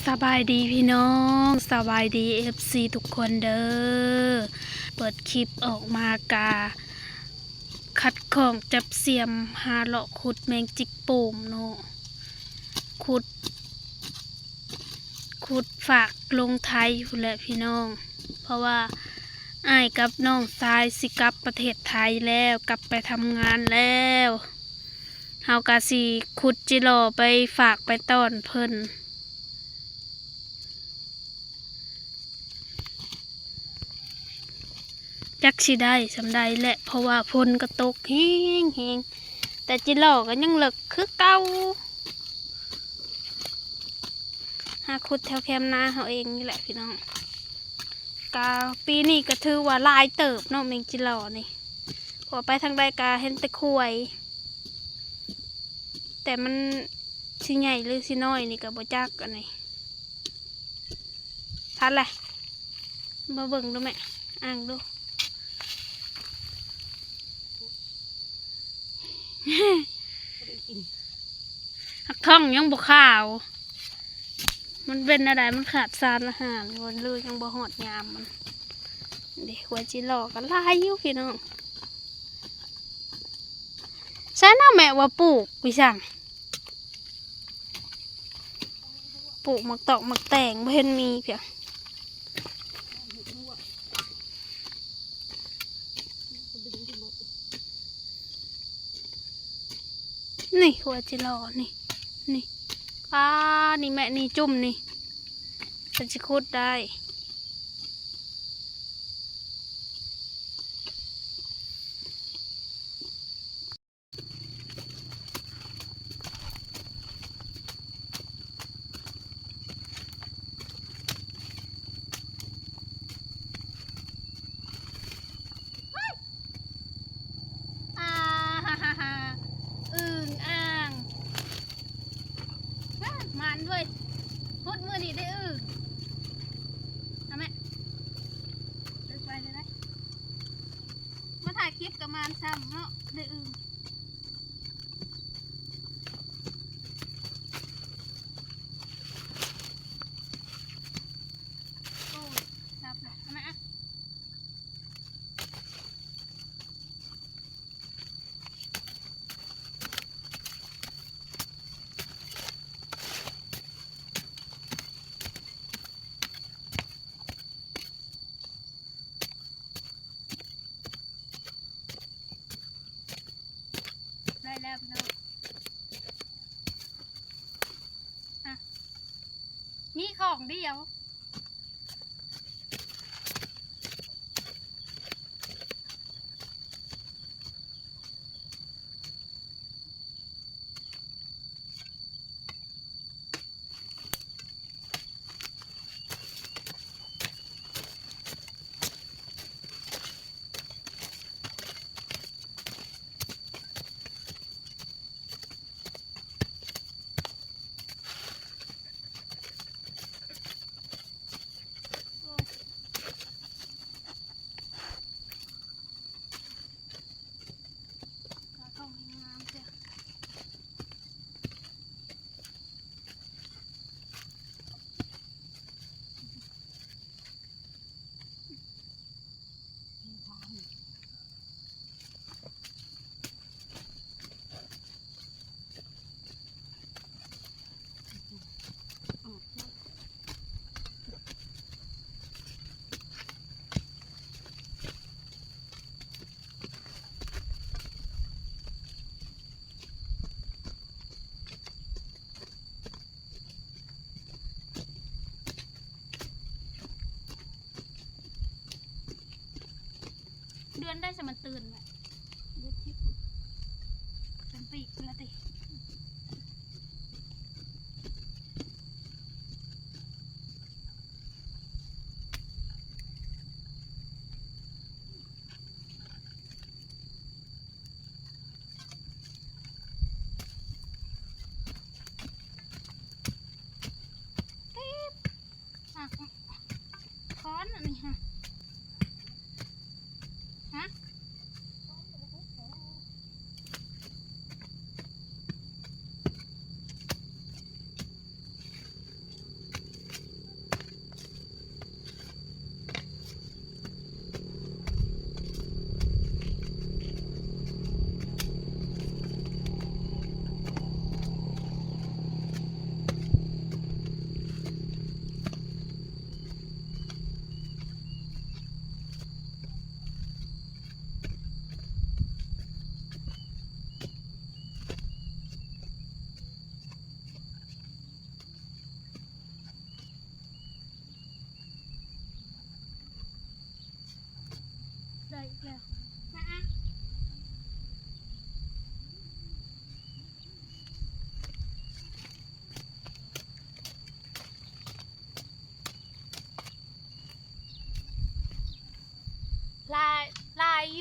สบายดีพี่น้องสบายดีFC ทุกคนเด้อเปิดคลิปออกมากาคัดของจับเสียมหาเลาะขุดแมงจิกโป่มเนาะขุดฝากลงไทยพุ่นแหละพี่น้องเพราะว่าอ้ายกับน้องชายสิกลับประเทศไทยแล้วกลับไปทำงานแล้วเฮากะสิขุดจิโร่ไปฝากไปต้อนเพิ่นจักสิได้สำใดแหละเพราะว่าฝนก็ตกแห้งแต่จิโร่ก็ยังเลิกคือเก่าหาขุดแถวแคมนาเขาเองนี่แหละพี่น้องกาปีนี้ก็ถือว่าลายเติบเนาะเมงจิโร่นี่พอไปทางใดกาเห็นแต่ขวยแต่มันสิใหญ่หรือสิน้อยนี่ก็บ่จักอันนี้ทันแหละมาเบิ่งดูแม่อ่างดูหักท่องยังบ่ขาวมันเป็นอะไรมันขาดสารอาหารวันลือยังบ่หอดยามมันเด็กหัวจิหลอกกันลายอยู่พี่น้องใช่น่าแม่ว่าปลูกพี่ช่างปลูกมักตอกมักแต่งไม่เห็นมีเพียงนี่หัวจิหลอกนี่นี่แม่นี่จุ่มนี่จะขุดได้มันด้วยพุดมือนี่ได้ทำไมเลิกไปเลยนะมาถ่ายคลิปกับมันซ้ำเนาะได้โอ้ยซับเลยทำไมได้แล้วพี่น้องนี่ของเดียวเดือนได้สมันตื่นแหละเดือนที่เป็นปีกแล้วติค้อนอันนี้ฮะ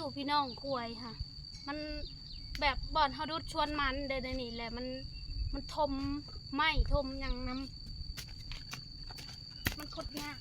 อยู่พี่น้องกล้วยค่ะมันแบบบ่อนเฮาดุดชวนมันเดี๋ยวนี้แหละมันทมไหมทมหยังน้ำมันคดยาก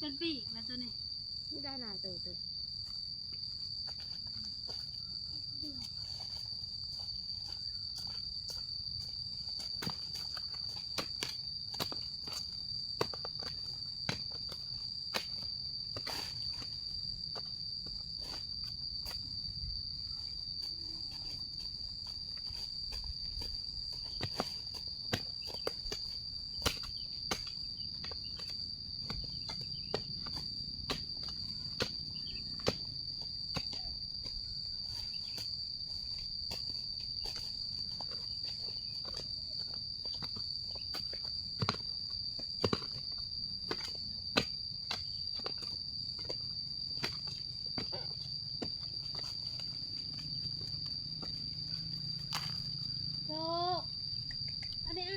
เป็นปีกแล้วตัวนี้ไม่ได้ลายตัวโตอันนี้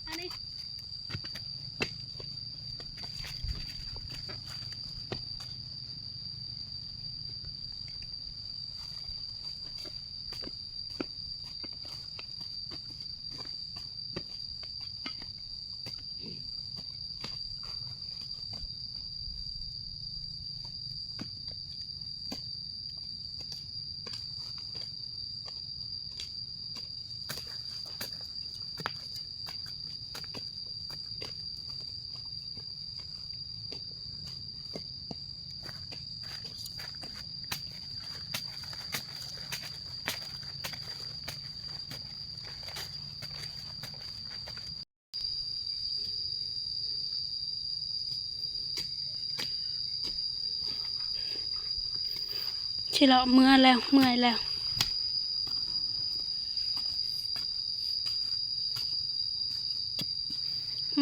อันนี้ชิเลาะเมื่อยแล้ว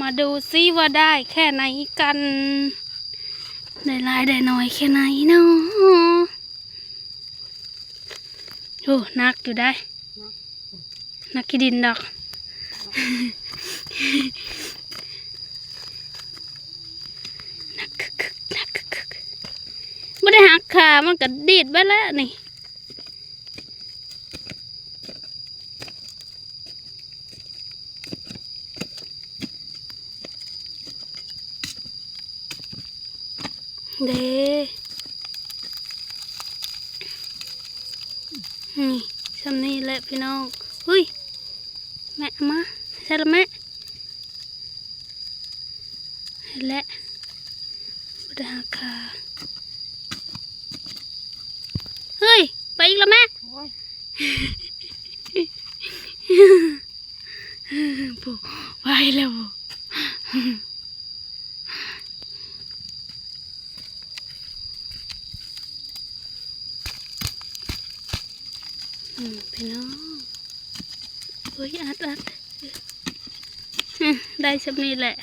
มาดูซิว่าได้แค่ไหนกันได้ลายได้น้อยแค่ไหนเนาะโอ้นักอยู่ได้นักขี้ดินดอกนักไม่ได้หักขามันก็ดีดไปแล้วนี่เด้นี่ชำนี่แหละพี่น้องเฮ้ยแม่มาใช่ละแม่และไม่ได้หักขาเฮ้ยไปอีกแล้วแม่ โอ้ อ้ย ปูไปแล้วพี่น้องเฮ้ยอัดได้สักนิดแหละ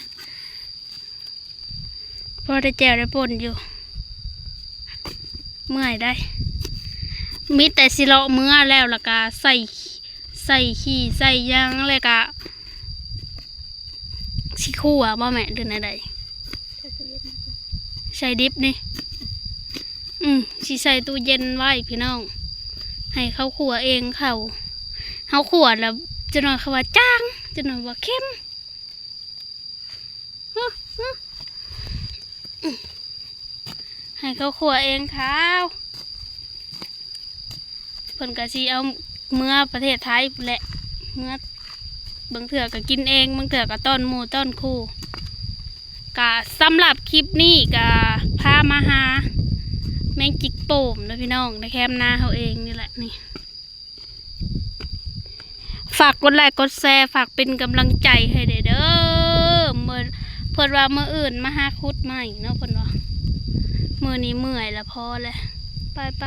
พอได้แจวได้ป่นอยู่ เมื่อยได้ มีแต่สิเลาะเมื่อแล้วล่ะก็ใส่ขี้ใส่ยางเลยก็สิคั่วบ่แม่หรือไหนใส่ดิบนี่สิใส่ตู้เย็นไว้พี่น้อง ให้เขาคั่วเองเขาคั่วแล้วจะหน่อยเขาว่าจ้างจะหน่อยว่าเข้มให้เขาคั่วเองเขาเพิ่นก็สิเอาเมื่อประเทศไทยแหละเมื่อบางเถื่อก็กินเองบางเถื่อก็ต้อนหมู่ต้อนคู่ก็สำหรับคลิปนี้ก็พามาหาแมงจิกโป่มนะพี่น้องในแคมป์นาเขาเองนี่แหละนี่ฝากกดไลค์กดแชร์ฝากเป็นกำลังใจให้เด้อเพิ่นว่าเมื่ออื่นมาหาคุดใหม่เนาะเพิ่นว่ามื้อนี้เมื่อยแล้วพอแล้วไป